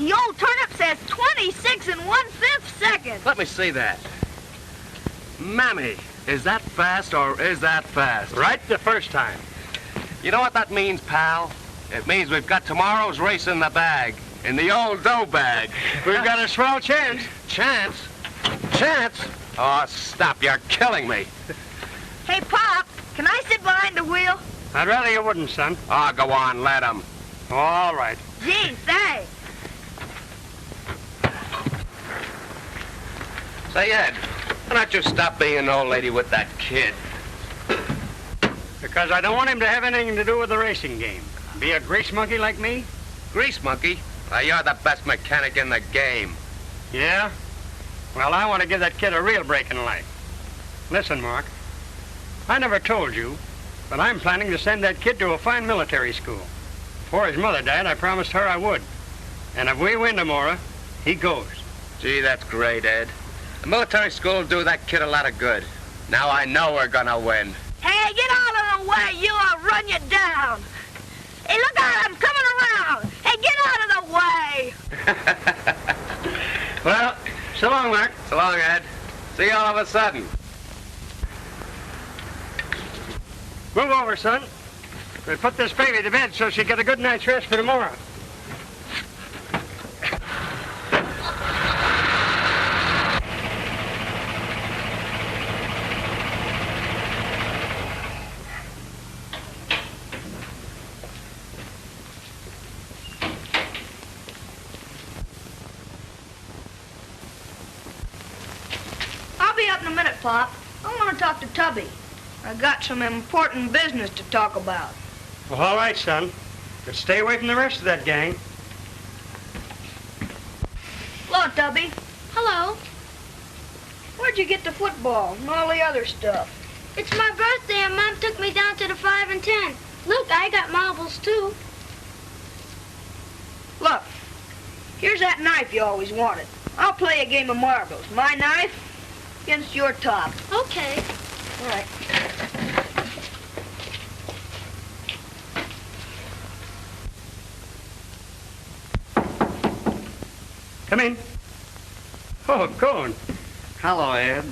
The old turnip says 26 and 1/5 seconds. Let me see that. Mammy, is that fast or is that fast? Right the first time. You know what that means, pal? It means we've got tomorrow's race in the bag. In the old dough bag. We've got a swell chance. Chance? Chance? Oh, stop. You're killing me. Hey, Pop, can I sit behind the wheel? I'd rather you wouldn't, son. Oh, go on, let him. All right. Gee, thanks. Say, Ed, why don't you stop being an old lady with that kid? Because I don't want him to have anything to do with the racing game. Be a grease monkey like me? Grease monkey? You're the best mechanic in the game. Yeah? Well, I want to give that kid a real break in life. Listen, Mark, I never told you, but I'm planning to send that kid to a fine military school. Before his mother died, I promised her I would. And if we win tomorrow, he goes. Gee, that's great, Ed. The military school will do that kid a lot of good. Now I know we're gonna win. Hey, get out of the way, you! I'll run you down. Hey, look out, I'm coming around. Hey, get out of the way. Well, so long, Mark. So long, Ed. See you all of a sudden. Move over, son. We'll put this baby to bed so she'll get a good night's rest for tomorrow. I'll be up in a minute, Pop. I want to talk to Tubby. I got some important business to talk about. Well, all right, son. But stay away from the rest of that gang. Hello, Tubby. Hello. Where'd you get the football and all the other stuff? It's my birthday and Mom took me down to the 5 and 10. Look, I got marbles too. Look, here's that knife you always wanted. I'll play a game of marbles. My knife against your top. Okay. All right. Come in. Oh, Cohen. Hello, Ed.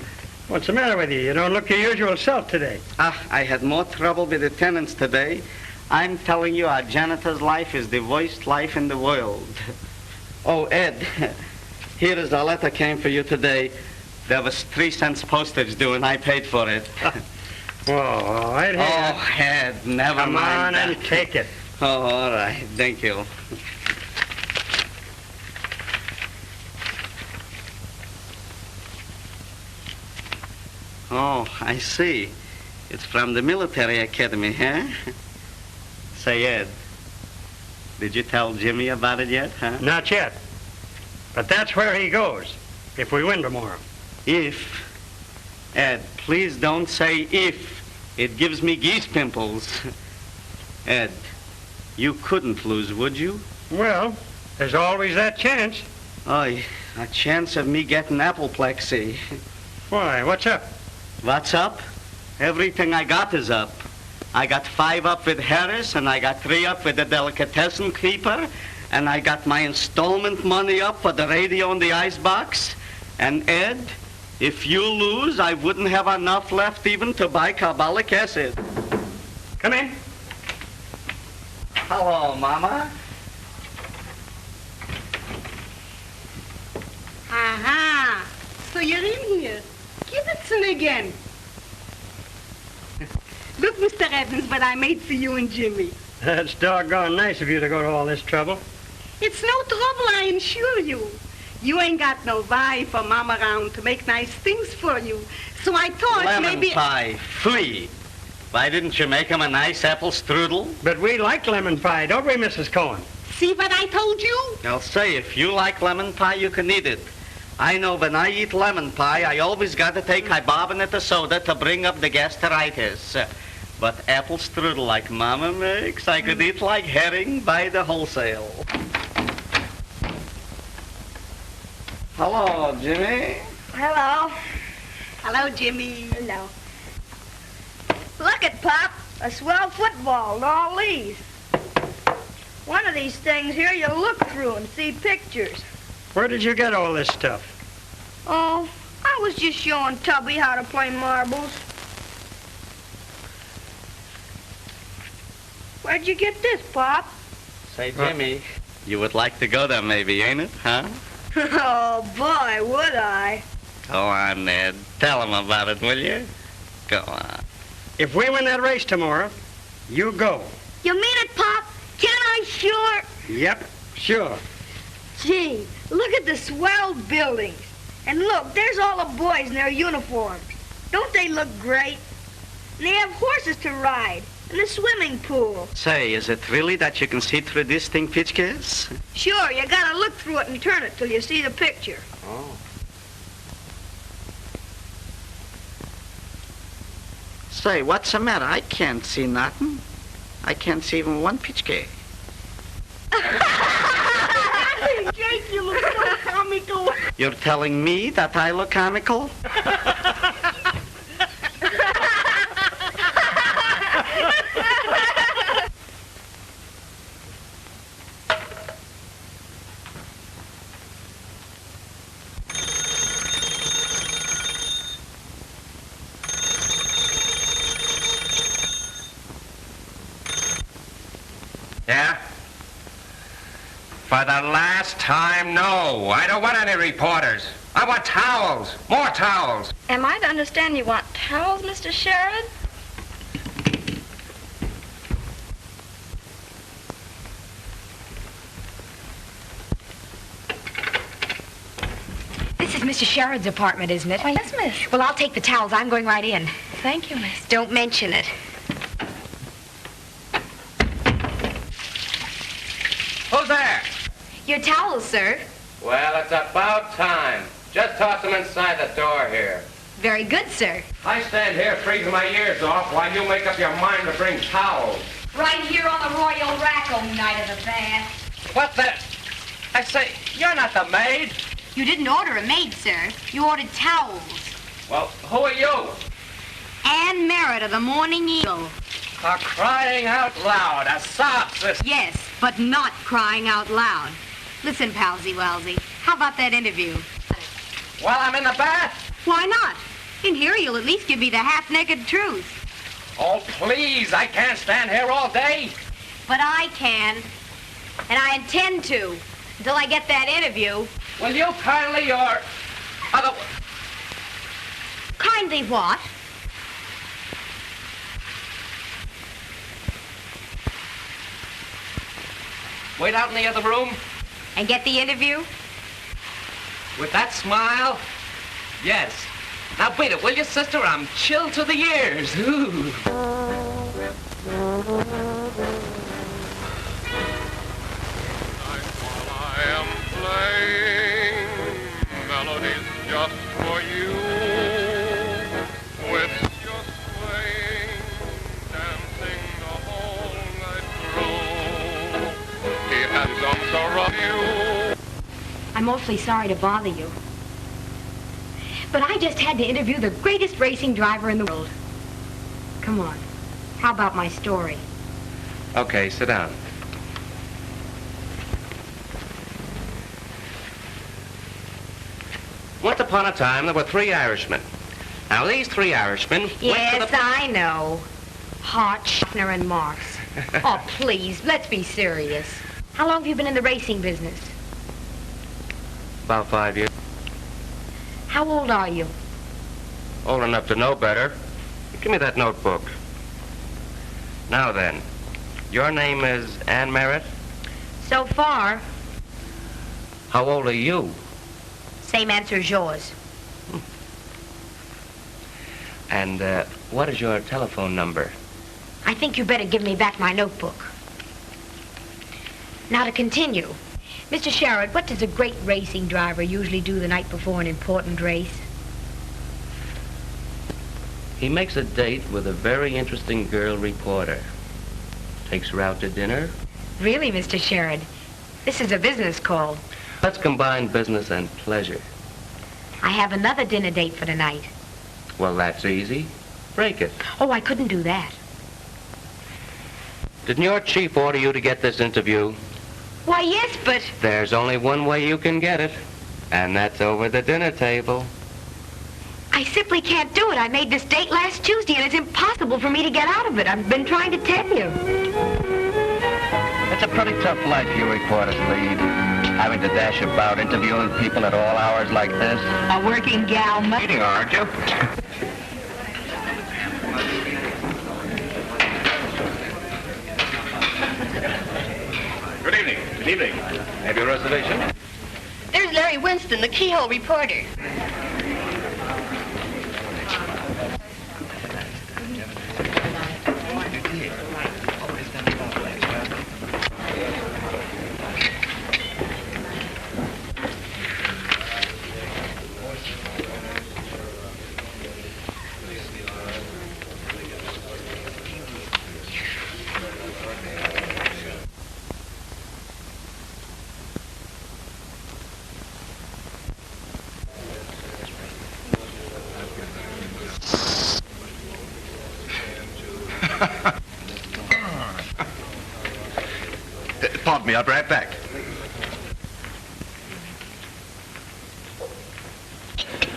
What's the matter with you? You don't look your usual self today. I had more trouble with the tenants today. I'm telling you, our janitor's life is the worst life in the world. Oh, Ed, here is a letter came for you today. There was 3 cents postage due, and I paid for it. Oh, all right. Here. Oh, Ed, never Come mind on that. and take it. Oh, all right. Thank you. Oh, I see. It's from the military academy, huh? Say, Ed, did you tell Jimmy about it yet, huh? Not yet. But that's where he goes, if we win tomorrow. If. Ed, please don't say if. It gives me geese pimples. Ed, you couldn't lose, would you? Well, there's always that chance. Oh, a chance of me getting apoplexy. Why, what's up? What's up? Everything I got is up. I got 5 up with Harris, and I got 3 up with the delicatessen keeper, and I got my installment money up for the radio and the icebox. And Ed, if you lose, I wouldn't have enough left even to buy carbolic acid. Come in. Hello, Mama. Aha! So you're in here. Kibitzen again. Look, Mr. Evans, what I made for you and Jimmy. That's doggone nice of you to go to all this trouble. It's no trouble, I assure you. You ain't got no wife or mom around to make nice things for you. So I thought Lemon maybe... pie, flea. Why didn't you make him a nice apple strudel? But we like lemon pie, don't we, Mrs. Cohen? See what I told you? I'll say, if you like lemon pie, you can eat it. I know when I eat lemon pie, I always got to take carbonate of soda to bring up the gastritis. But apple strudel like Mama makes, I could eat like herring by the wholesale. Hello, Jimmy. Hello. Hello, Jimmy. Hello. Look at Pop. A swell football and all these. One of these things here you look through and see pictures. Where did you get all this stuff? Oh, I was just showing Tubby how to play marbles. Where'd you get this, Pop? Say, Jimmy, you would like to go there maybe, ain't it, huh? Oh, boy, would I. Go on, Ned. Tell him about it, will you? Go on. If we win that race tomorrow, you go. You mean it, Pop? Can I sure? Yep, sure. Gee, look at the swell buildings. And look, there's all the boys in their uniforms. Don't they look great? And they have horses to ride. And a swimming pool. Say, is it really that you can see through this thing, Pitchkis? Sure, you gotta look through it and turn it till you see the picture. Oh. Say, what's the matter? I can't see nothing. I can't see even one Pitchkis. Jake, you look so comical. You're telling me that I look comical? Yeah? For the last time, no. I don't want any reporters. I want towels. More towels. Am I to understand you want towels, Mr. Sherrod? This is Mr. Sherrod's apartment, isn't it? Why, yes, miss. Well, I'll take the towels. I'm going right in. Thank you, miss. Don't mention it. Who's there? Your towels, sir. Well, it's about time. Just toss them inside the door here. Very good, sir. I stand here freezing my ears off while you make up your mind to bring towels. Right here on the Royal Racco night of the bath. What the? I say, you're not the maid. You didn't order a maid, sir. You ordered towels. Well, who are you? Ann Merritt of the Morning Eagle. Crying out loud, a sob sister. Yes, but not crying out loud. Listen, Palsy Walsy, how about that interview? While I'm in the bath? Why not? In here, you'll at least give me the half-naked truth. Oh, please, I can't stand here all day. But I can, and I intend to, until I get that interview. Will you kindly or... Kindly what? Wait out in the other room? And get the interview? With that smile? Yes. Now wait it, will you, sister? I'm chilled to the ears. Ooh. While I am playing melodies just for you, with your swing, dancing the whole night through. He has some sort of you. I'm awfully sorry to bother you. But I just had to interview the greatest racing driver in the world. Come on. How about my story? Okay, sit down. Once upon a time, there were 3 Irishmen. Now, these 3 Irishmen went to Yes, the... I know. Hart, Schaffner, and Marks. Oh, please, let's be serious. How long have you been in the racing business? About 5 years. How old are you? Old enough to know better. Give me that notebook. Now then, your name is Ann Merritt? So far, How old are you? same answer as yours. And what is your telephone number? I think you better give me back my notebook. Now to continue. Mr. Sherrod, what does a great racing driver usually do the night before an important race? He makes a date with a very interesting girl reporter. Takes her out to dinner. Really, Mr. Sherrod? This is a business call. Let's combine business and pleasure. I have another dinner date for tonight. Well, that's easy. Break it. Oh, I couldn't do that. Didn't your chief order you to get this interview? Why, yes, but... There's only one way you can get it, and that's over the dinner table. I simply can't do it. I made this date last Tuesday, and it's impossible for me to get out of it. I've been trying to tell you. It's a pretty tough life you reporters lead, having to dash about interviewing people at all hours like this. A working gal Eating, aren't you? Good evening. Good evening. Have you a reservation? There's Larry Winston, the keyhole reporter. Pardon me, I'll be right back.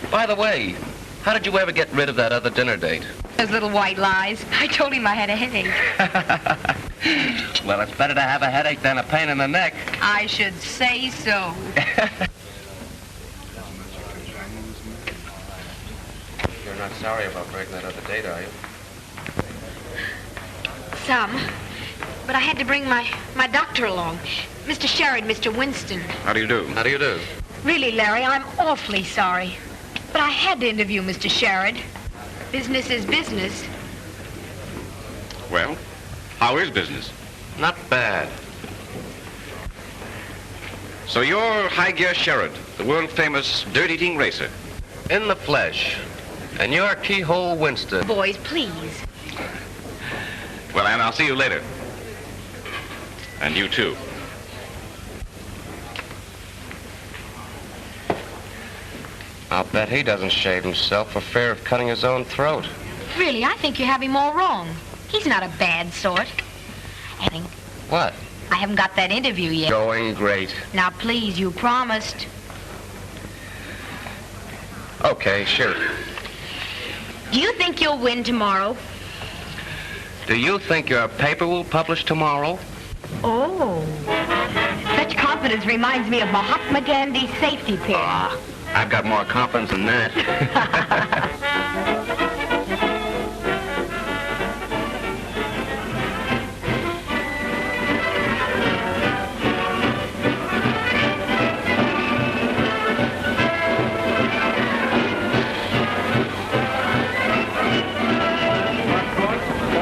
By the way, how did you ever get rid of that other dinner date? Those little white lies. I told him I had a headache. Well, it's better to have a headache than a pain in the neck. I should say so. You're not sorry about breaking that other date, are you? Some. But I had to bring my doctor along. Mr. Sherrod, Mr. Winston. How do you do? How do you do? Really, Larry, I'm awfully sorry. But I had to interview Mr. Sherrod. Business is business. Well, how is business? Not bad. So you're High Gear Sherrod, the world-famous dirt-eating racer. In the flesh. And you're Keyhole Winston. Boys, please. Well, Ann, I'll see you later. And you too. I'll bet he doesn't shave himself for fear of cutting his own throat. Really, I think you have him all wrong. He's not a bad sort. What? I haven't got that interview yet. Going great. Now, please, you promised. Okay, sure. Do you think you'll win tomorrow? Do you think your paper will publish tomorrow? Oh. Such confidence reminds me of Mahatma Gandhi's safety pin. I've got more confidence than that.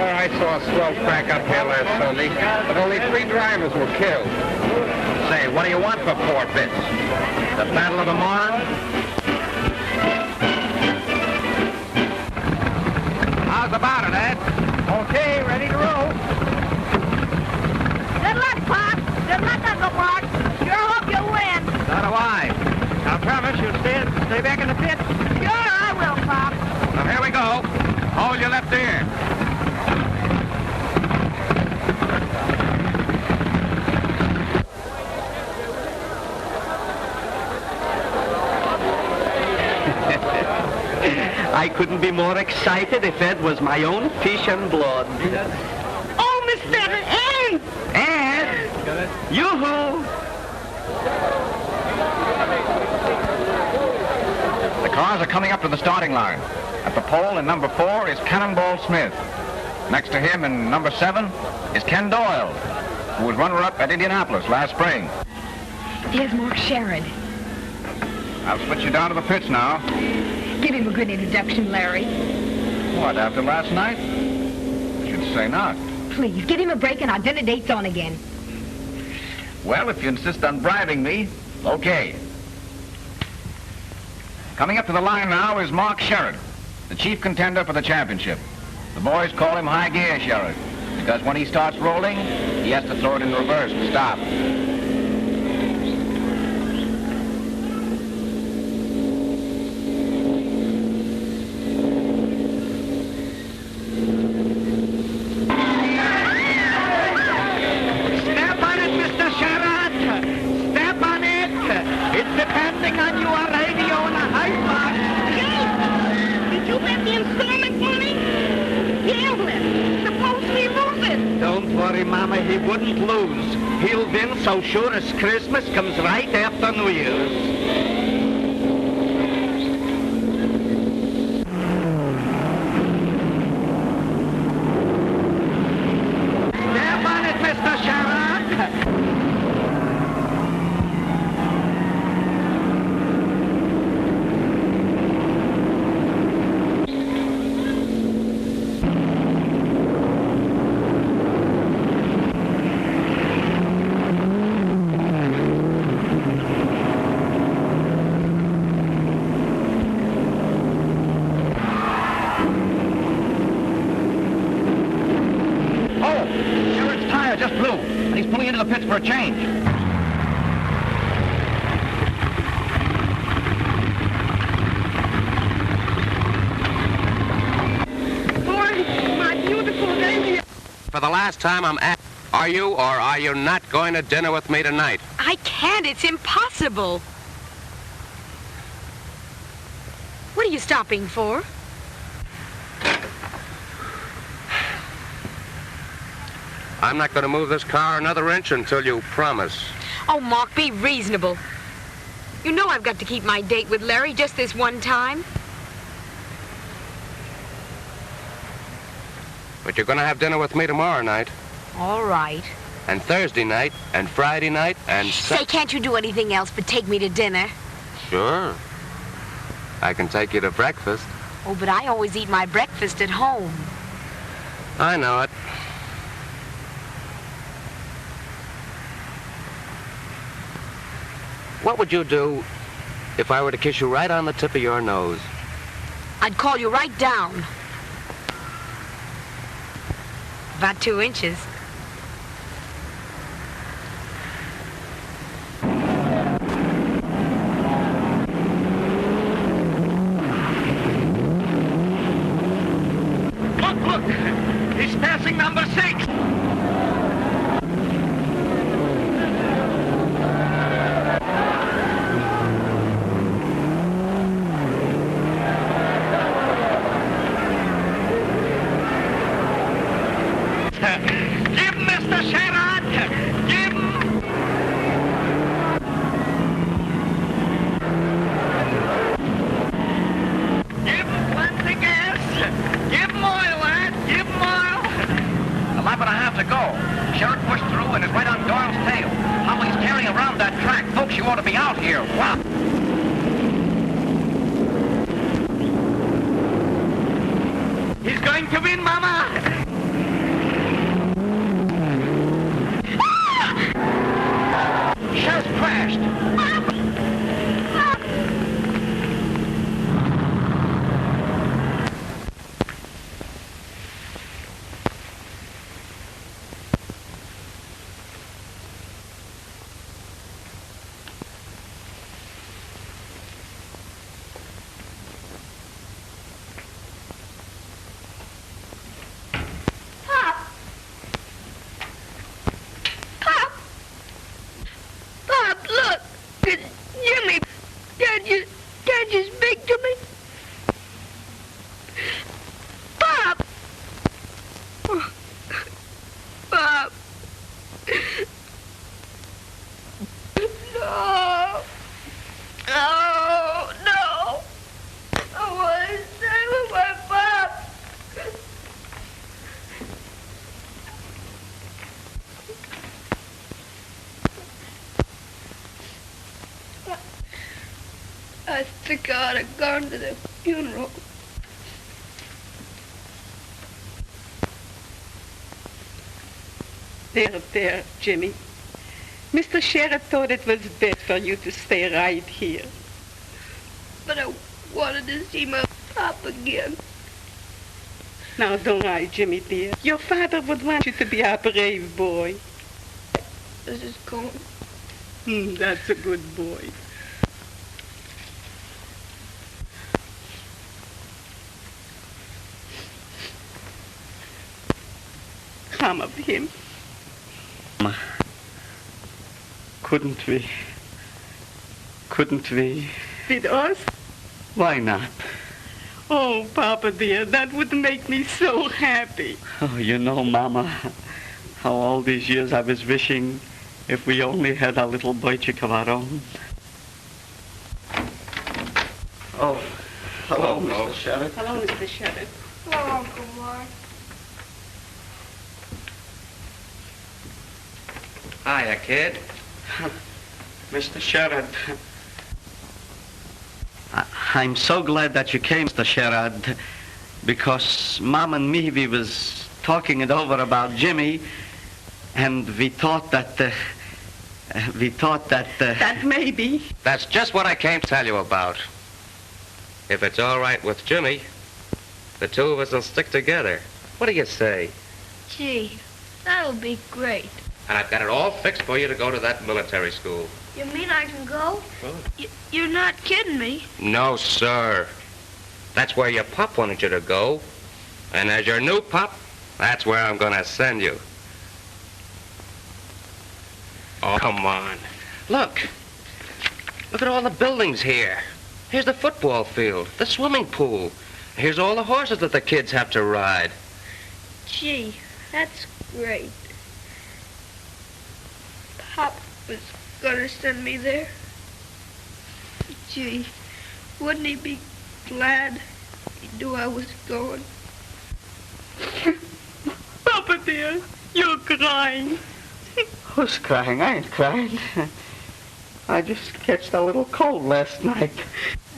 I saw a swell crack up here last Sunday, but only 3 drivers were killed. Say, what do you want for 4 bits? The Battle of the Marne? How's about it, Ed? Okay, ready to roll. Good luck, Pop. Good luck, Uncle Mark. Sure hope you'll win. So do I. I promise you'll stay back in the pit. Sure, I will, Pop. So here we go. Hold your left ear. I couldn't be more excited if Ed was my own fish and blood. Oh, Mr. Ed! Ed! Yoo-hoo! The cars are coming up to the starting line. At the pole in number 4 is Cannonball Smith. Next to him in number 7 is Ken Doyle, who was runner-up at Indianapolis last spring. Here's Mark Sherrod. I'll switch you down to the pits now. Give him a good introduction, Larry. What, after last night? I should say not. Please, give him a break and our dinner date's on again. Well, if you insist on bribing me, okay. Coming up to the line now is Mark Sherrod, the chief contender for the championship. The boys call him High Gear Sherrod, because when he starts rolling, he has to throw it in reverse to stop. plastic on your radio and a high box. Did you bet the installment money? Gambling. Suppose we lose it. Don't worry, Mama, he wouldn't lose. He'll win so sure as Christmas comes right after New Year's. Step on it, Mr. Sherrod. Just blew, and he's pulling into the pits for a change. Boy, my beautiful lady. For the last time, I'm asking, are you or are you not going to dinner with me tonight? I can't. It's impossible. What are you stopping for? I'm not going to move this car another inch until you promise. Oh, Mark, be reasonable. You know I've got to keep my date with Larry just this one time. But you're going to have dinner with me tomorrow night, All right. and Thursday night, and Friday night, and Say, can't you do anything else but take me to dinner? Sure. I can take you to breakfast. Oh, but I always eat my breakfast at home. I know it. What would you do if I were to kiss you right on the tip of your nose? I'd call you right down. About 2 inches. Look! He's passing number 6. Give him, Mr. Sherrod! Give him! Give him plenty gas! Give him oil, lad! Give him oil! A lap and a half to go. Sherrod pushed through and is right on Doyle's tail. How he's carrying around that track. Folks, you ought to be out here. Wow. He's going to win, Mama! Sheriff's crashed. Pop, look. It's Jimmy. Can't you speak to me? Pop. Pop. No. Oh, no. I want to stay with my pop. I think I ought to go to the funeral. There, Jimmy. Mr. Sheriff thought it was best for you to stay right here. But I wanted to see my pop again. Now, don't worry, Jimmy, dear. Your father would want you to be a brave boy. This is cool. That's a good boy. Come of him. Couldn't we Couldn't we? With us? Why not? Oh, Papa dear, that would make me so happy. Oh, you know, Mama, how all these years I was wishing if we only had a little boy chick of our own. Oh, hello, Mr. Sheriff. Hello, Mr. Sheriff. Hello, Uncle Mark. Hiya, kid. Mr. Sherrod, I'm so glad that you came, Mr. Sherrod, because Mom and me, we was talking it over about Jimmy, and we thought that, That maybe. That's just what I came to tell you about. If it's all right with Jimmy, the two of us will stick together. What do you say? Gee, that'll be great. And I've got it all fixed for you to go to that military school. You mean I can go? Well, You're not kidding me. No, sir. That's where your pop wanted you to go. And as your new pop, that's where I'm going to send you. Oh, come on. Look. Look at all the buildings here. Here's the football field, the swimming pool. Here's all the horses that the kids have to ride. Gee, that's great. Pop was gonna send me there. Gee, wouldn't he be glad he knew I was going? Papa dear, you're crying. Who's crying? I ain't crying. I just catched a little cold last night.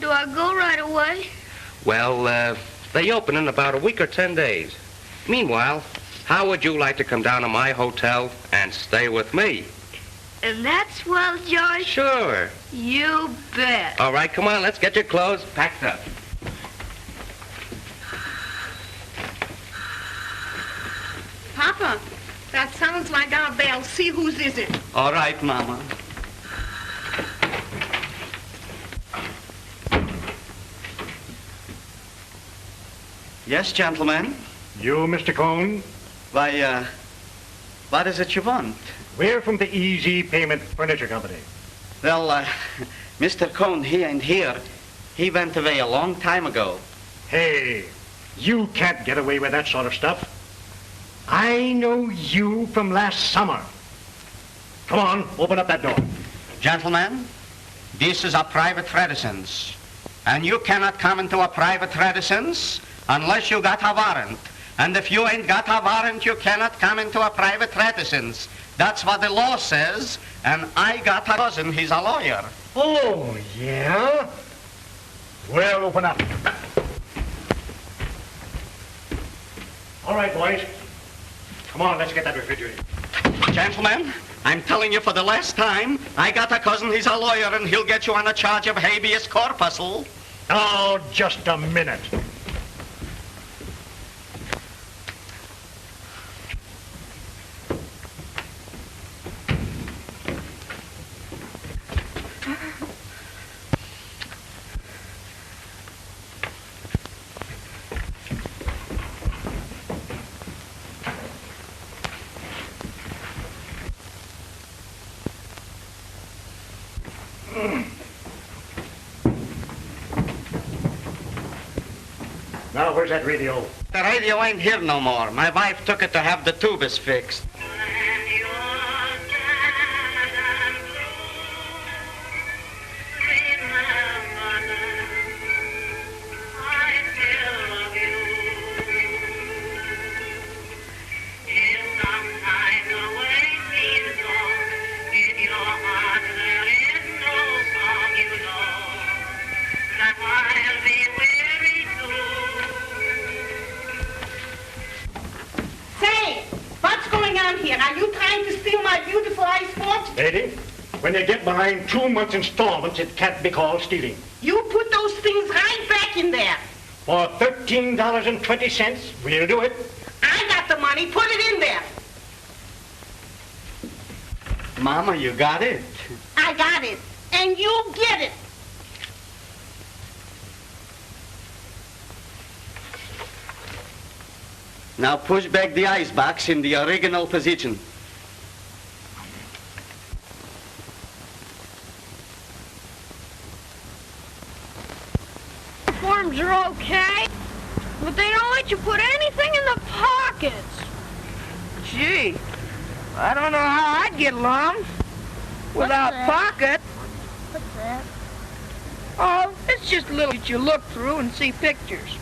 Do I go right away? Well, they open in about a week or 10 days. Meanwhile, how would you like to come down to my hotel and stay with me? And that's well, George? Sure. You bet. All right, come on, let's get your clothes packed up. Papa, that sounds like our bell. See whose is it? All right, Mama. Yes, gentlemen. You, Mr. Cohn? Why, what is it you want? We're from the Easy Payment Furniture Company. Well, Mr. Cohn, he ain't here. He went away a long time ago. Hey, you can't get away with that sort of stuff. I know you from last summer. Come on, open up that door. Gentlemen, this is a private residence. And you cannot come into a private residence unless you got a warrant. And if you ain't got a warrant, you cannot come into a private residence. That's what the law says, and I got a cousin, he's a lawyer. Oh, yeah? Well, open up. All right, boys. Come on, let's get that refrigerator. Gentlemen, I'm telling you for the last time, I got a cousin, he's a lawyer, and he'll get you on a charge of habeas corpus. Oh, just a minute. Now, where's that radio? The radio ain't here no more. My wife took it to have the tubes fixed. Are you trying to steal my beautiful ice watch? Lady, when you get behind 2 months installments, it can't be called stealing. You put those things right back in there. For $13.20, we'll do it. I got the money. Put it in there. Mama, you got it. I got it. And you get it. Now push back the ice box in the original position. arms are okay, but they don't let you put anything in the pockets. Gee, I don't know how I'd get along without pockets. What's that? Oh, it's just a little that you look through and see pictures.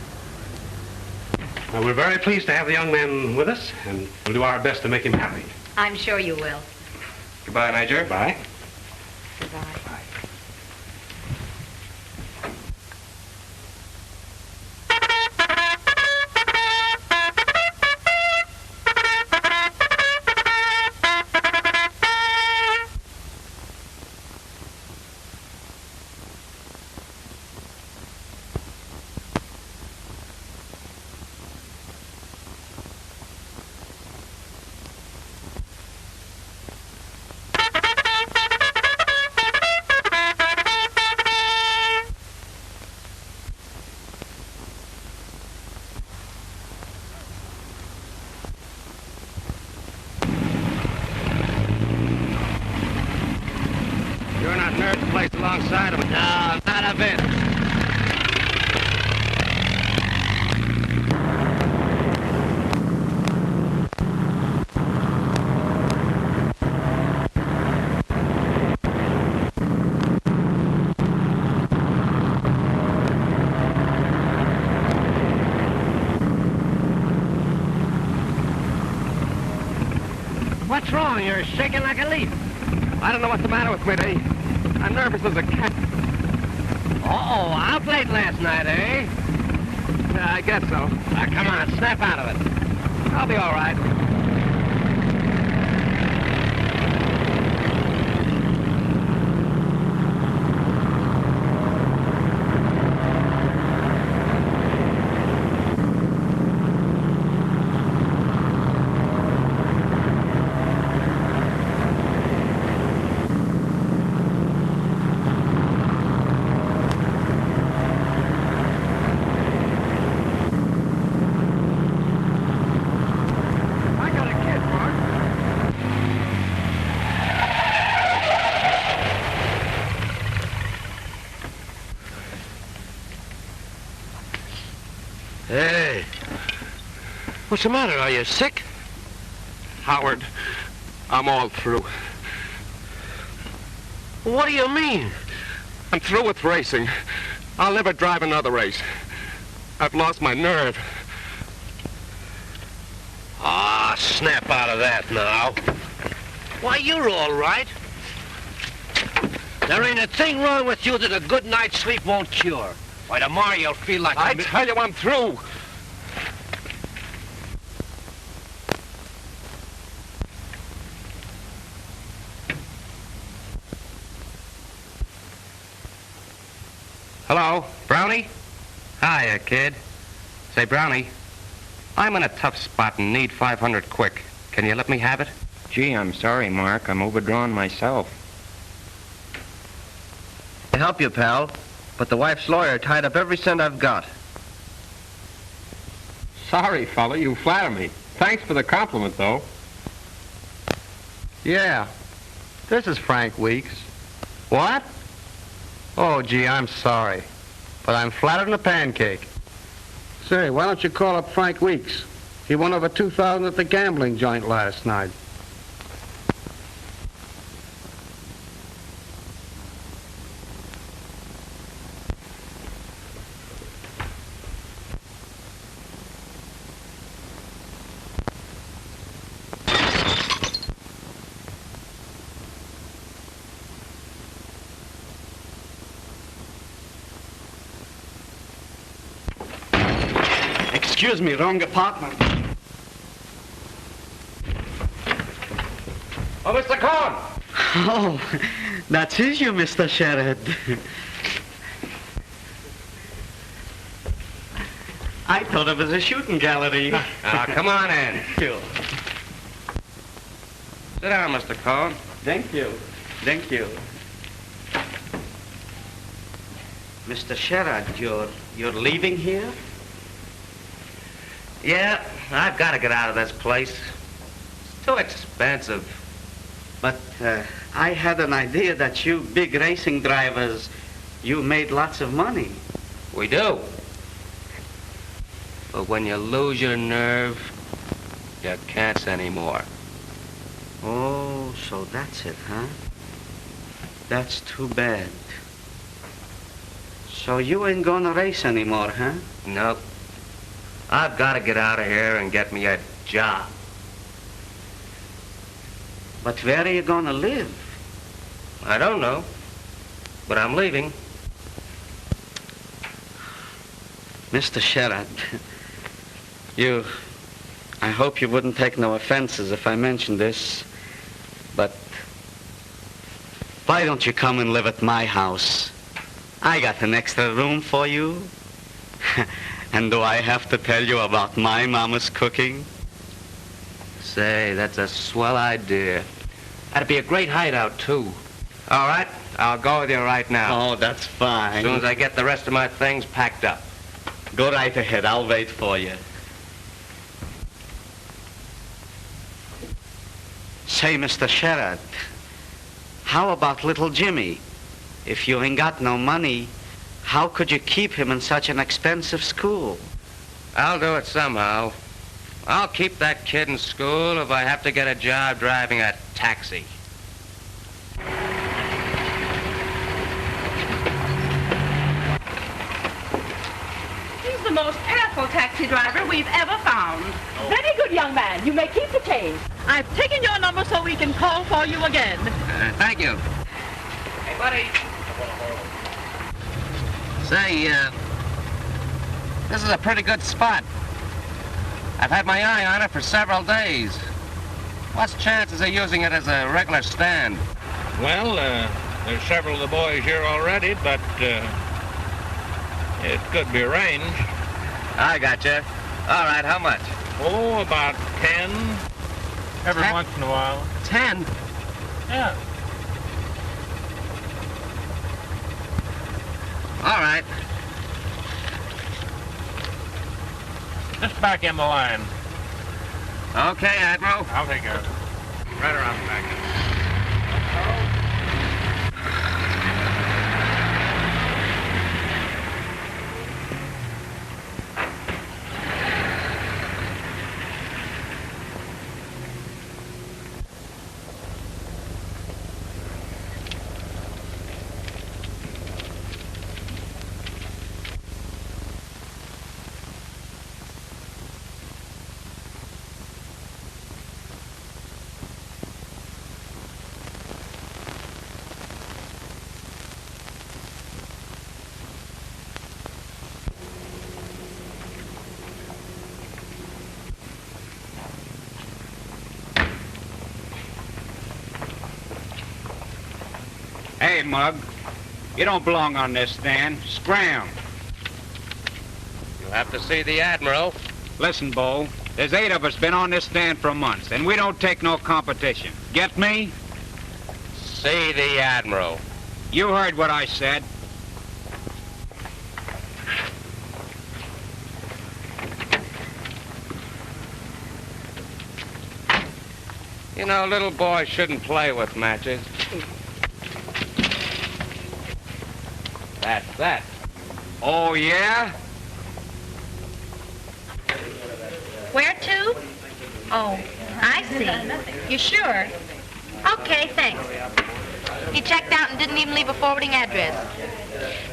Well, we're very pleased to have the young man with us, and we'll do our best to make him happy. I'm sure you will. Goodbye, Major. Bye. Goodbye. You're not nerve placed alongside of it. No, not a bit. What's wrong? You're shaking like a leaf. I don't know what's the matter with me, Dave. I'm nervous as a cat. Uh-oh, out late last night, eh? Yeah, I guess so. Come on, snap out of it. I'll be all right. I got a kid, Mark. Hey. What's the matter? Are you sick? Howard, I'm all through. What do you mean? I'm through with racing. I'll never drive another race. I've lost my nerve. Ah, snap out of that now. Why, you're all right. There ain't a thing wrong with you that a good night's sleep won't cure. Why, tomorrow you'll feel like I tell you, I'm through. Hello, Brownie? Hiya, kid. Say, Brownie, I'm in a tough spot and need 500 quick. Can you let me have it? Gee, I'm sorry, Mark. I'm overdrawn myself. To help you, pal, but the wife's lawyer tied up every cent I've got. Sorry, fella, you flatter me. Thanks for the compliment, though. Yeah, this is Frank Weeks. What? Oh, gee, I'm sorry, but I'm flatter than a pancake. Say, why don't you call up Frank Weeks? He won over $2,000 at the gambling joint last night. Excuse me, wrong apartment. Oh, Mr. Cohn! Oh, that is you, Mr. Sherrod. I thought it was a shooting gallery. Come on in. Sure. Sit down, Mr. Cohn. Thank you. Thank you. Mr. Sherrod, you're leaving here? Yeah, I've got to get out of this place. It's too expensive. But I had an idea that you big racing drivers, you made lots of money. We do. But when you lose your nerve, you can't anymore. Oh, so that's it, huh? That's too bad. So you ain't gonna race anymore, huh? Nope. I've got to get out of here and get me a job. But where are you gonna live? I don't know. But I'm leaving. Mr. Sherrod, I hope you wouldn't take no offenses if I mentioned this, but why don't you come and live at my house? I got an extra room for you. And do I have to tell you about my mama's cooking? Say, that's a swell idea. That'd be a great hideout, too. All right, I'll go with you right now. Oh, that's fine. As soon as I get the rest of my things packed up. Go right ahead. I'll wait for you. Say, Mr. Sherrod, how about little Jimmy? If you ain't got no money, how could you keep him in such an expensive school? I'll do it somehow. I'll keep that kid in school if I have to get a job driving a taxi. He's the most careful taxi driver we've ever found. Very good, young man. You may keep the change. I've taken your number so we can call for you again. Thank you. Hey, buddy. Say, this is a pretty good spot. I've had my eye on it for several days. What's the chances of using it as a regular stand? Well, there's several of the boys here already, but it could be arranged. I gotcha. All right, how much? Oh, about 10. Every once in a while. 10? Yeah. All right. Just back in the line. Okay, Admiral. I'll take care of it. Right around the back. Hey, Mug, you don't belong on this stand. Scram. You'll have to see the Admiral. Listen, Bo, there's 8 of us been on this stand for months, and we don't take no competition. Get me? See the Admiral. You heard what I said. You know, little boys shouldn't play with matches. That's that. Oh, yeah? Where to? Oh, I see. You sure? Okay, thanks. He checked out and didn't even leave a forwarding address.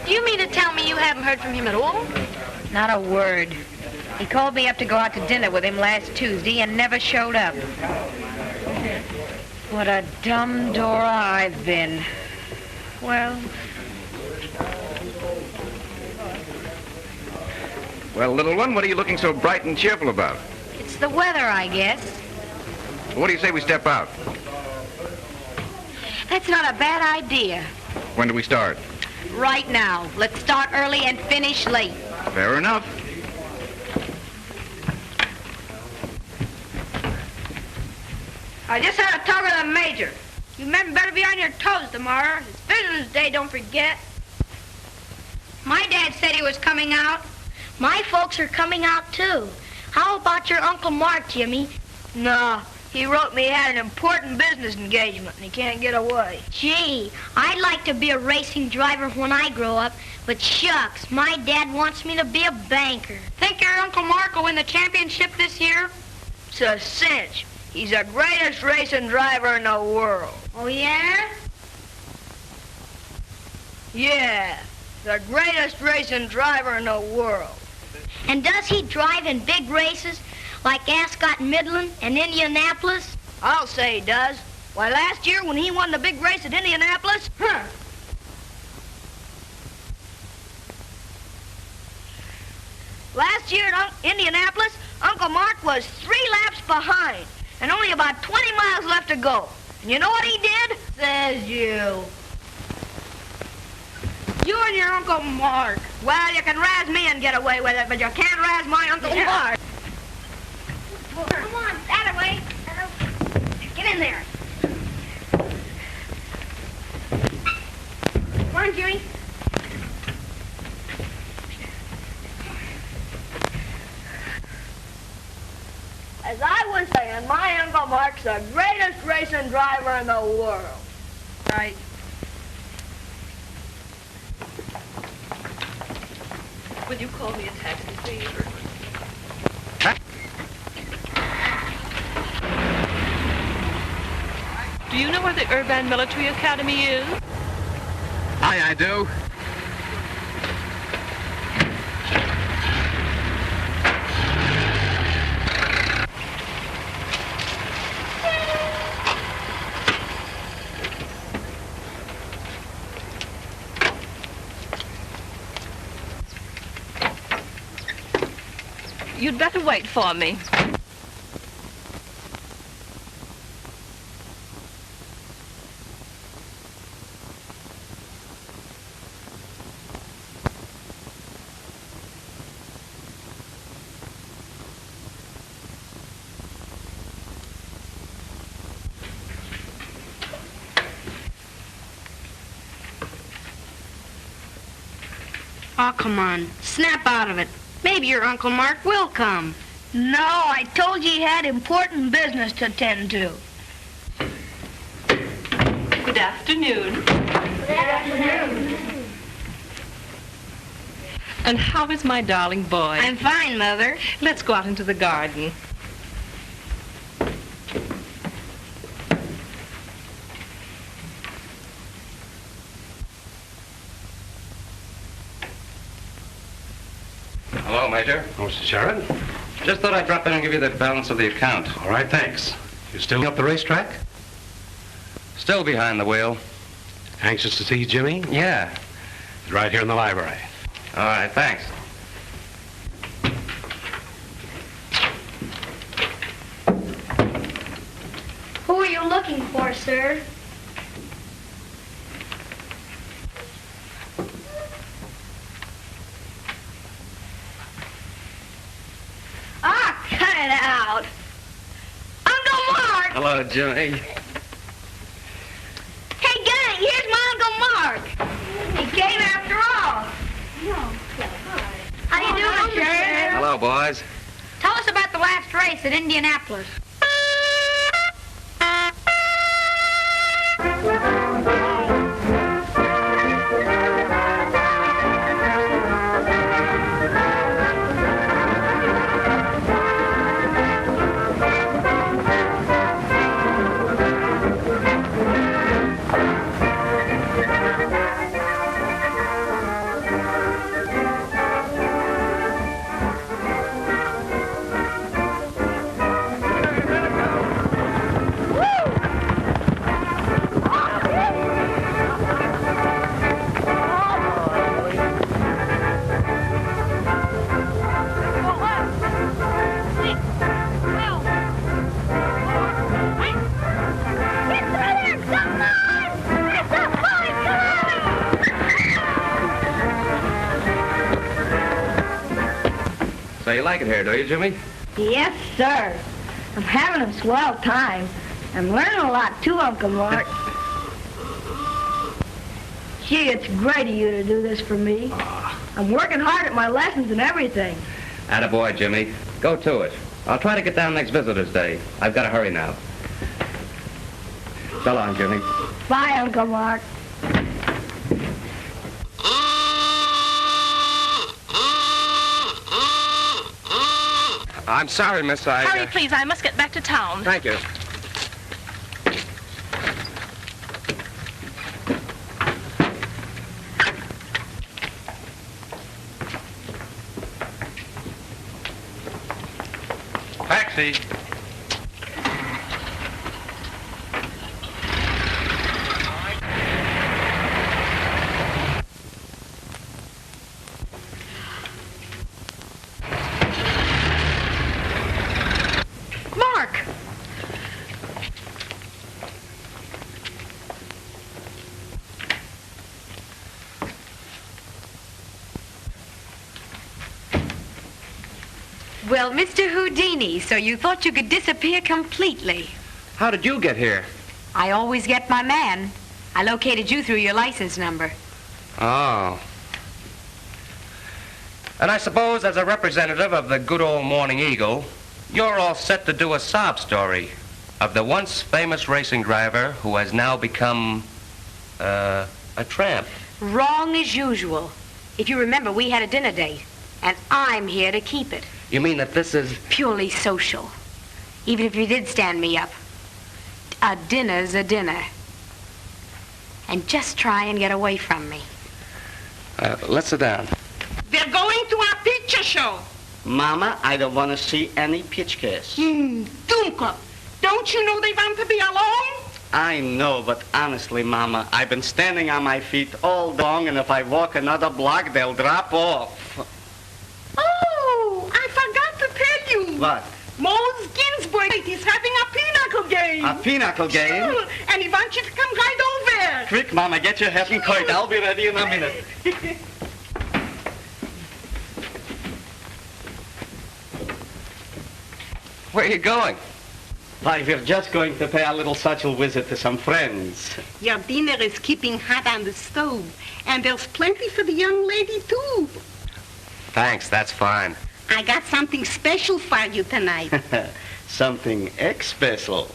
Do you mean to tell me you haven't heard from him at all? Not a word. He called me up to go out to dinner with him last Tuesday and never showed up. What a dumb Dora I've been. Well... Well, little one, what are you looking so bright and cheerful about? It's the weather, I guess. What do you say we step out? That's not a bad idea. When do we start? Right now. Let's start early and finish late. Fair enough. I just had a talk with the Major. You men better be on your toes tomorrow. It's Veterans Day, don't forget. My dad said he was coming out. My folks are coming out, too. How about your Uncle Mark, Jimmy? No, He wrote me he had an important business engagement and he can't get away. Gee, I'd like to be a racing driver when I grow up, but shucks, my dad wants me to be a banker. Think your Uncle Mark will win the championship this year? It's a cinch. He's the greatest racing driver in the world. Oh, yeah? Yeah, the greatest racing driver in the world. And does he drive in big races like Ascot Midland and Indianapolis? I'll say he does. Why, last year when he won the big race at Indianapolis, Last year at Indianapolis, Uncle Mark was 3 laps behind and only about 20 miles left to go. And you know what he did? Says you. You and your Uncle Mark. Well, you can razz me and get away with it, but you can't razz my Uncle Mark. Come on, that way. Get in there. Come on, Jimmy. As I was saying, my Uncle Mark's the greatest racing driver in the world. Right. Will you call me a taxi, please? Do you know where the Urban Military Academy is? Aye, I do. You'd better wait for me. Oh, come on. Snap out of it. Maybe your Uncle Mark will come. No, I told you he had important business to attend to. Good afternoon. Good afternoon. And how is my darling boy? I'm fine, Mother. Let's go out into the garden. Hello, Major. Oh, Mr. Sharon. Just thought I'd drop in and give you the balance of the account. All right, thanks. You still up the racetrack? Still behind the wheel. Anxious to see Jimmy? Yeah. He's right here in the library. All right, thanks. Who are you looking for, sir? Ah, cut it out. Uncle Mark! Hello, Jimmy. Hey, gang, here's my Uncle Mark. He came after all. How you doing, Sheriff? Hello, boys. Tell us about the last race at Indianapolis. So you like it here, do you, Jimmy? Yes, sir. I'm having a swell time. I'm learning a lot, too, Uncle Mark. Gee, it's great of you to do this for me. I'm working hard at my lessons and everything. Attaboy, Jimmy. Go to it. I'll try to get down next Visitor's Day. I've got to hurry now. So long, Jimmy. Bye, Uncle Mark. I'm sorry, miss. Hurry, please. I must get back to town. Thank you. Taxi. Mark! Well, Mr. Houdini, so you thought you could disappear completely. How did you get here? I always get my man. I located you through your license number. Oh. And I suppose as a representative of the good old Morning Eagle, you're all set to do a sob story of the once famous racing driver who has now become, a tramp. Wrong as usual. If you remember, we had a dinner date, and I'm here to keep it. You mean that this is... Purely social. Even if you did stand me up. A dinner's a dinner. And just try and get away from me. Let's sit down. They're going to our picture show. Mama, I don't want to see any pitchcast. Dunka, don't you know they want to be alone? I know, but honestly, Mama, I've been standing on my feet all day long, and if I walk another block, they'll drop off. Oh, I forgot to tell you. What? Mose Ginsburg is having a pinochle game. A pinochle game? Sure, and he wants you to come right over. Quick, Mama, get your hat and coat. I'll be ready in a minute. Where are you going? Why, we're just going to pay a little social visit to some friends. Your dinner is keeping hot on the stove, and there's plenty for the young lady, too. Thanks, that's fine. I got something special for you tonight. Something special.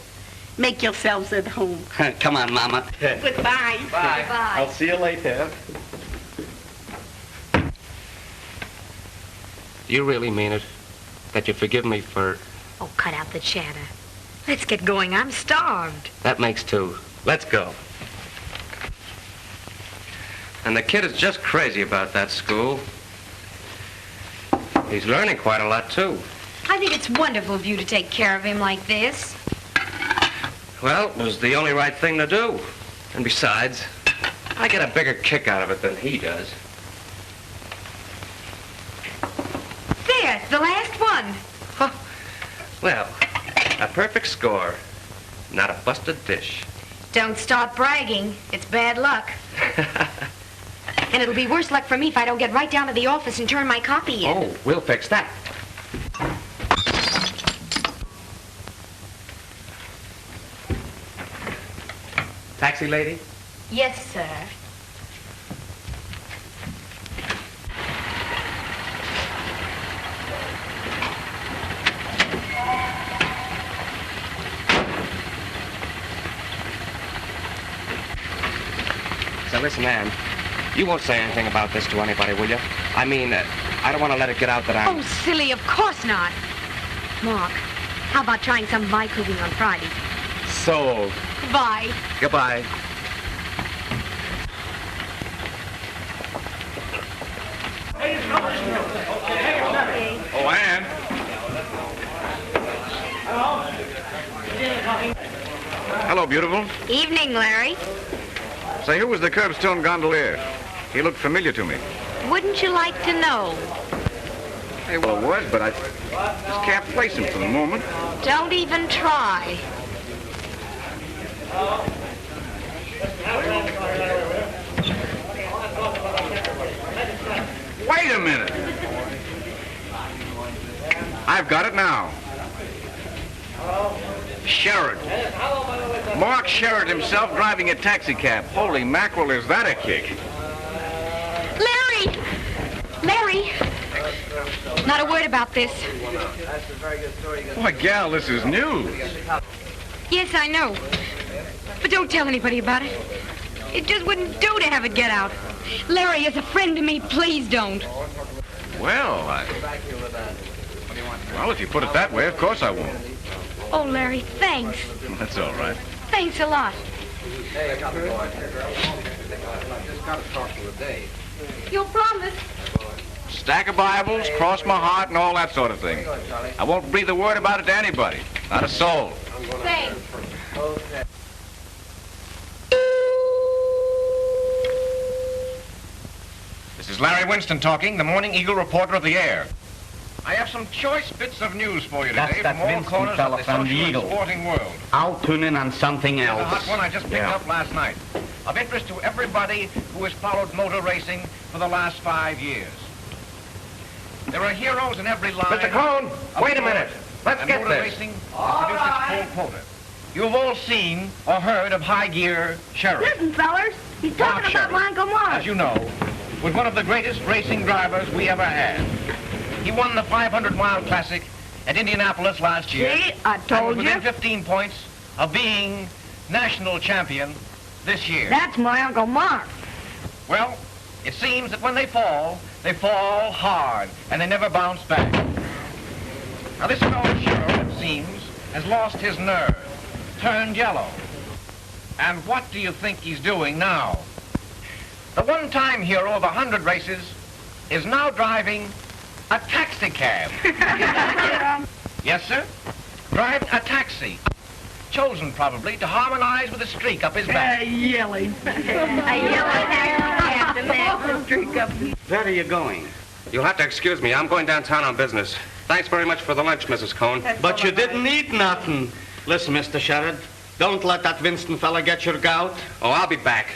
Make yourselves at home. Come on, Mama. Goodbye. Bye. I'll see you later. Do you really mean it? That you forgive me for... Oh, cut out the chatter. Let's get going. I'm starved. That makes two. Let's go. And the kid is just crazy about that school. He's learning quite a lot, too. I think it's wonderful of you to take care of him like this. Well, it was the only right thing to do. And besides, I get a bigger kick out of it than he does. There, the last one. Huh. Well, a perfect score. Not a busted dish. Don't start bragging. It's bad luck. And it'll be worse luck for me if I don't get right down to the office and turn my copy in. Oh, we'll fix that. Taxi lady? Yes, sir. So listen, Ann, you won't say anything about this to anybody, will you? I mean, I don't want to let it get out that I'm... Oh, silly, of course not. Mark, how about trying some of my cooking on Friday? Sold. Bye. Goodbye. Oh, Ann. Hello, beautiful. Evening, Larry. Say, who was the curbstone gondolier? He looked familiar to me. Wouldn't you like to know? Hey, well, it was, but I just can't place him for the moment. Don't even try. Wait a minute. I've got it now. Sherrod. Mark Sherrod himself driving a taxi cab. Holy mackerel, is that a kick? Larry! Larry! Not a word about this. Why, gal, this is news. Yes, I know. But don't tell anybody about it. It just wouldn't do to have it get out. Larry is a friend to me. Please don't. Well, Well, if you put it that way, of course I won't. Oh, Larry, thanks. That's all right. Thanks a lot. You'll promise? Stack of Bibles, cross my heart, and all that sort of thing. I won't breathe a word about it to anybody. Not a soul. Thanks. This is Larry Winston talking, the Morning Eagle reporter of the air. I have some choice bits of news for you That's today that from all Winston corners fella of the from the social and Eagle. sporting world. I'll tune in on something Here's else. a hot one I just picked up last night. Of interest to everybody who has followed motor racing for the last 5 years. There are heroes in every line. Mr. Cone, wait a minute. Let's and get motor this. racing has produced its full quota. You've all seen or heard of High Gear Sheriff. Listen, fellers, he's talking about Sheriff, my Uncle Mark. as you know, was one of the greatest racing drivers we ever had. He won the 500-mile classic at Indianapolis last year. See, I told and was you. within 15 points of being national champion this year. That's my Uncle Mark. Well, it seems that when they fall hard, and they never bounce back. Now, this fellow Sheriff, it seems, has lost his nerve, turned yellow. And what do you think he's doing now? The one-time hero of 100 races is now driving a taxi cab. Yes, sir? Driving a taxi. Chosen, probably, to harmonize with a streak up his back. Yelling. Where are you going? You'll have to excuse me. I'm going downtown on business. Thanks very much for the lunch, Mrs. Cone. But you didn't eat nothing. Listen, Mr. Sherrod, don't let that Winston fella get your gout. Oh, I'll be back.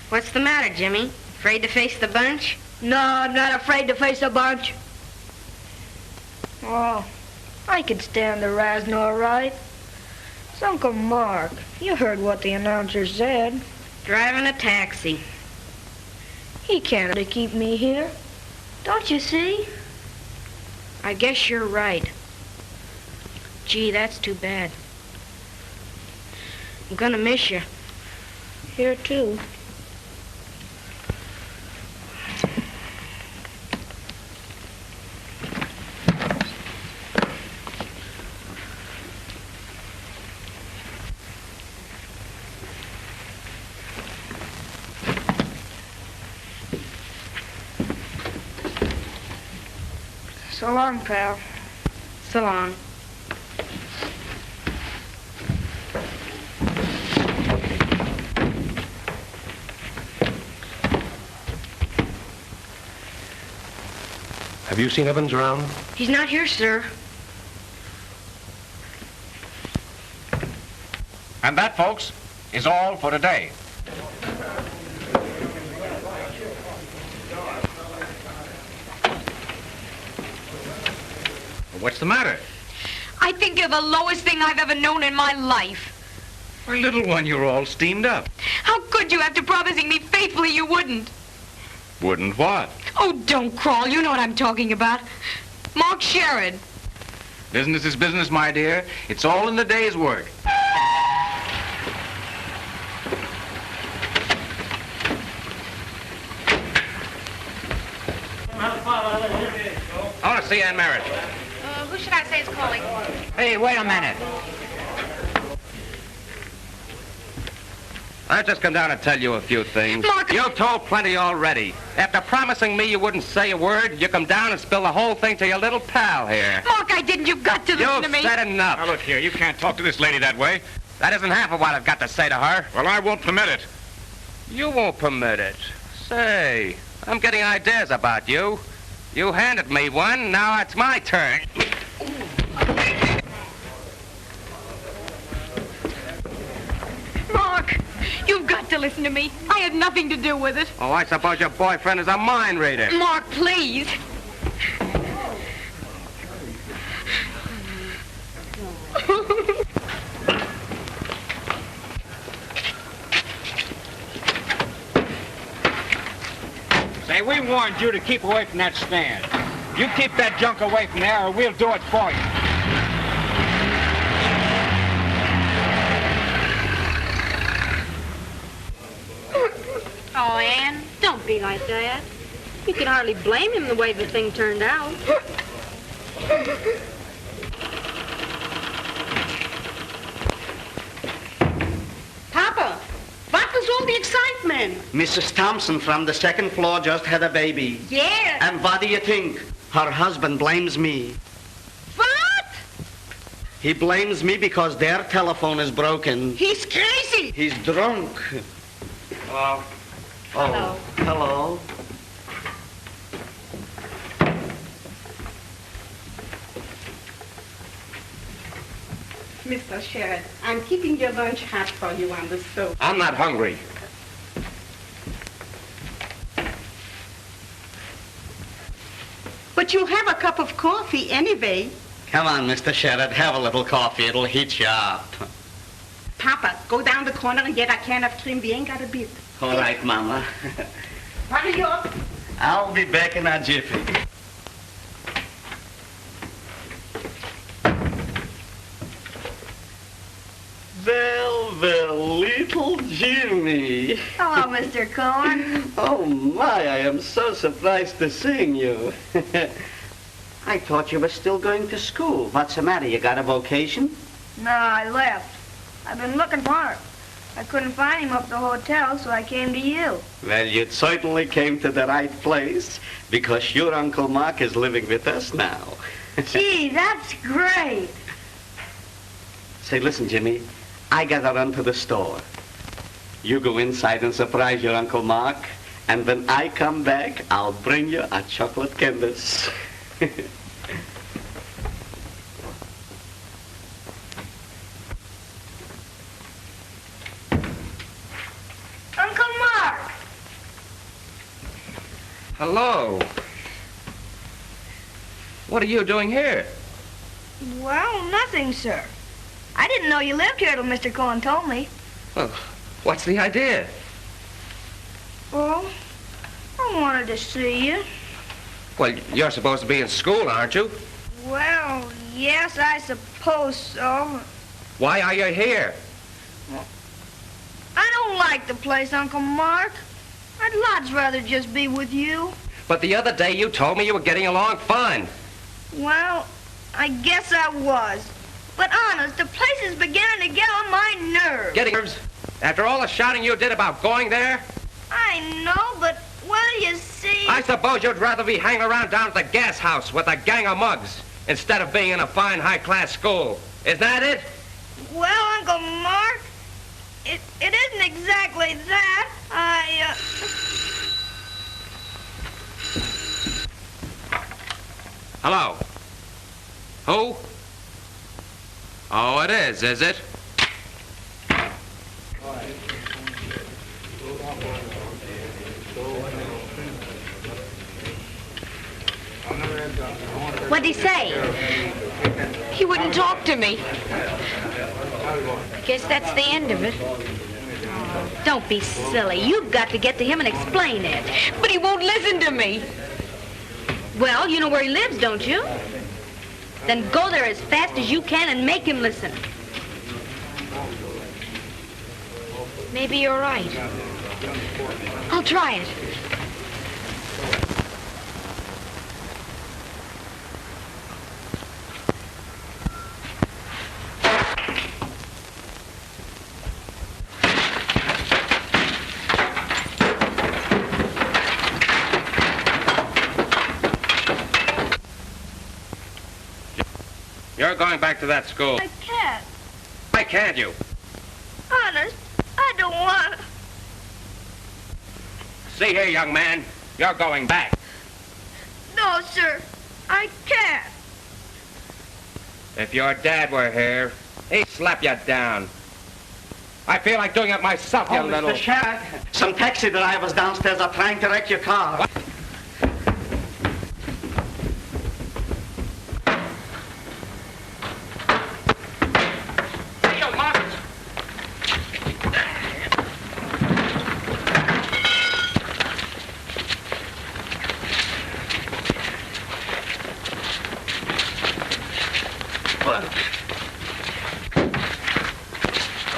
What's the matter, Jimmy? Afraid to face the bunch? No, I'm not afraid to face a bunch. Oh, I could stand the razzing all right. It's Uncle Mark. You heard what the announcer said. Driving a taxi. He can't keep me here. Don't you see? I guess you're right. Gee, that's too bad. I'm gonna miss you. Here, too. So long, pal. So long. Have you seen Evans around? He's not here, sir. And that, folks, is all for today. What's the matter? I think you're the lowest thing I've ever known in my life. My little one, you're all steamed up. How could you, after promising me faithfully you wouldn't? Wouldn't what? Oh, don't crawl. You know what I'm talking about. Mark Sherrod. Business is business, my dear. It's all in the day's work. I want to see Ann Merritt. Who should I say is calling? Hey, wait a minute. I've just come down to tell you a few things. Mark! You've told plenty already. After promising me you wouldn't say a word, you come down and spill the whole thing to your little pal here. Mark, I didn't. You've got to listen to me. You've said enough. Now, look here, you can't talk to this lady that way. That isn't half of what I've got to say to her. Well, I won't permit it. You won't permit it. Say, I'm getting ideas about you. You handed me one, now it's my turn. Mark, you've got to listen to me. I had nothing to do with it. Oh, I suppose your boyfriend is a mind reader. Mark, please. warned you to keep away from that stand. You keep that junk away from there or we'll do it for you. Oh, Ann, don't be like that. You can hardly blame him the way the thing turned out. Papa, what was all the excitement? Mrs. Thompson from the second floor just had a baby. Yes. And what do you think? Her husband blames me. What? He blames me because their telephone is broken. He's crazy. He's drunk. Hello. Oh, hello. Mr. Sherrod, I'm keeping your lunch hot for you on the stove. I'm not hungry. But you'll have a cup of coffee anyway. Come on, Mr. Sherrod, have a little coffee. It'll heat you up. Papa, go down the corner and get a can of trim. We ain't got a bit. All right, Mama. Hurry up. I'll be back in a jiffy. Well, little Jimmy. Hello, Mr. Cohen. Oh, my, I am so surprised to seeing you. I thought you were still going to school. What's the matter? You got a vocation? No, I left. I've been looking for him. I couldn't find him up at the hotel, so I came to you. Well, you certainly came to the right place, because your Uncle Mark is living with us now. Gee, that's great. Say, listen, Jimmy, I gotta run to the store. You go inside and surprise your Uncle Mark, and when I come back, I'll bring you a chocolate canvas. Uncle Mark! Hello. What are you doing here? Well, nothing, sir. I didn't know you lived here till Mr. Cohen told me. Well, what's the idea? Well, I wanted to see you. Well, you're supposed to be in school, aren't you? Well, yes, I suppose so. Why are you here? I don't like the place, Uncle Mark. I'd lots rather just be with you. But the other day you told me you were getting along fine. Well, I guess I was. But honest, the place is beginning to get on my nerves. Getting nerves? After all the shouting you did about going there? I know, but, well, you see... I suppose you'd rather be hanging around down at the gas house with a gang of mugs instead of being in a fine, high-class school. Is that it? Well, Uncle Mark, it isn't exactly that. Hello? Who? Oh, it is it? What'd he say? He wouldn't talk to me. Guess that's the end of it. Don't be silly. You've got to get to him and explain it. But he won't listen to me. Well, you know where he lives, don't you? Then go there as fast as you can and make him listen. Maybe you're right. I'll try it. You're going back to that school. I can't. Why can't you? Honest, I don't want to. See here, young man. You're going back. No, sir. I can't. If your dad were here, he'd slap you down. I feel like doing it myself, you little... Mr. Sherrod, some taxi drivers downstairs are trying to wreck your car. What?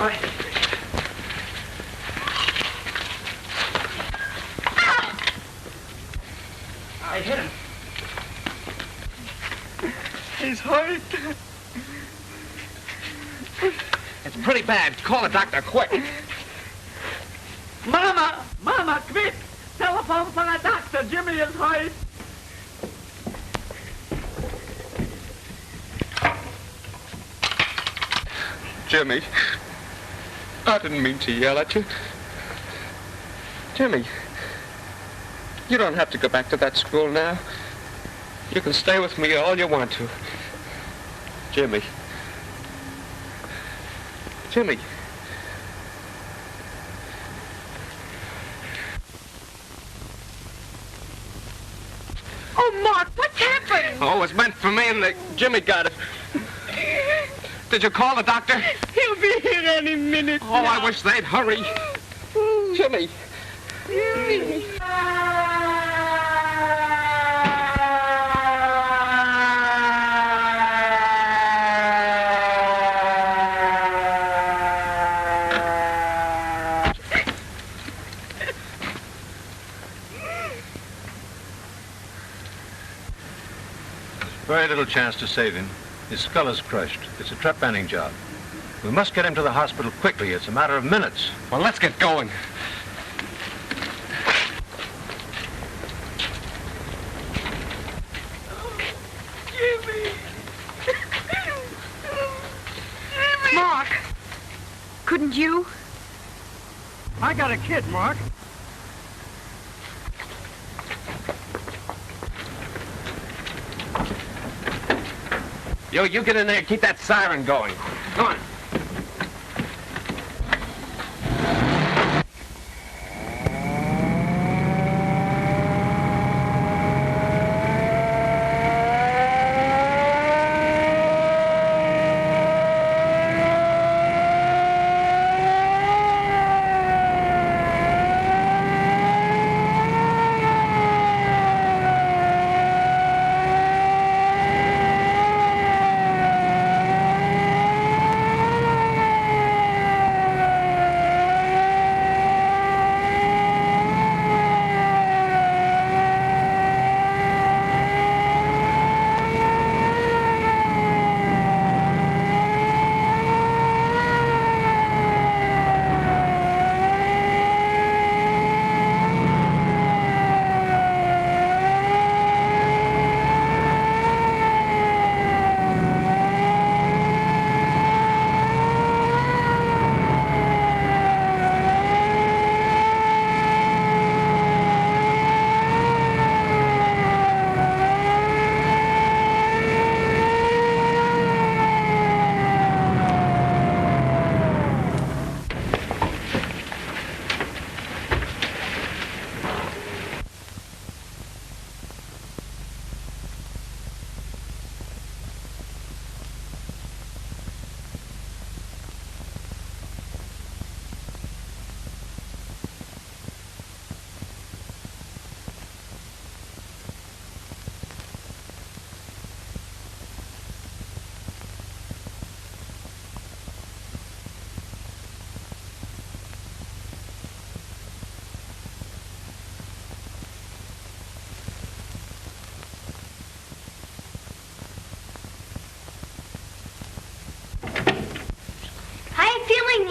I hit him. He's hurt. It's pretty bad. Call a doctor quick. Mama! Mama, quick! Telephone for a doctor. Jimmy is hurt. Jimmy, I didn't mean to yell at you. Jimmy, you don't have to go back to that school now. You can stay with me all you want to. Jimmy. Jimmy. Oh, Mark, what's happened? Oh, it was meant for me and Jimmy got it. Did you call the doctor? He'll be here any minute. Oh, I wish they'd hurry. Jimmy. Very little chance to save him. His skull is crushed. It's a trepanning job. We must get him to the hospital quickly. It's a matter of minutes. Well, let's get going. Jimmy. Mark, couldn't you? I got a kid, Mark. You get in there and keep that siren going. Come on.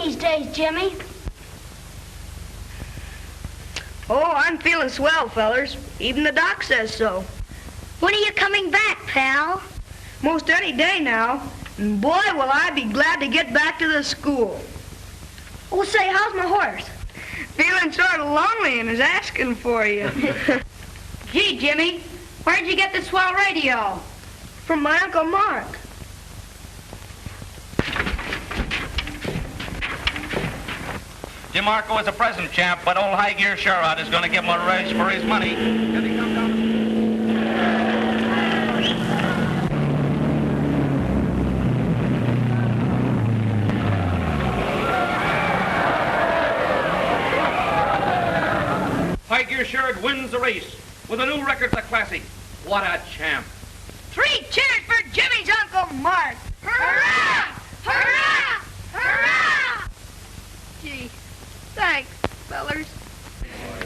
These days, Jimmy? Oh, I'm feeling swell, fellers. Even the doc says so. When are you coming back, pal? Most any day now. And boy, will I be glad to get back to the school. Oh, say, how's my horse? Feeling sort of lonely and is asking for you. Gee, Jimmy, where'd you get the swell radio? From my Uncle Mark. Jim Marco is a present champ, but old High Gear Sherrod is going to give him a raise for his money. High Gear Sherrod wins the race with a new record for Classic. What a champ. 3 cheers for Jimmy's Uncle Mark. Hurrah! Hurrah! Hurrah!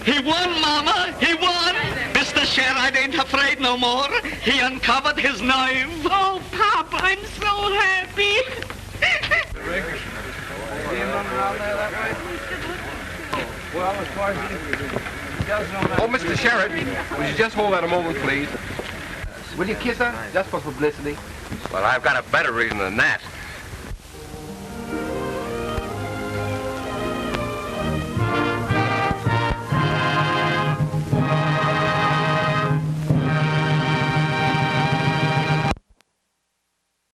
He won, Mama. He won. Mr. Sherrod ain't afraid no more. He uncovered his knife. Oh, Pop, I'm so happy. Oh, Mr. Sherrod, would you just hold that a moment, please? Will you kiss her, just for publicity? Well, I've got a better reason than that.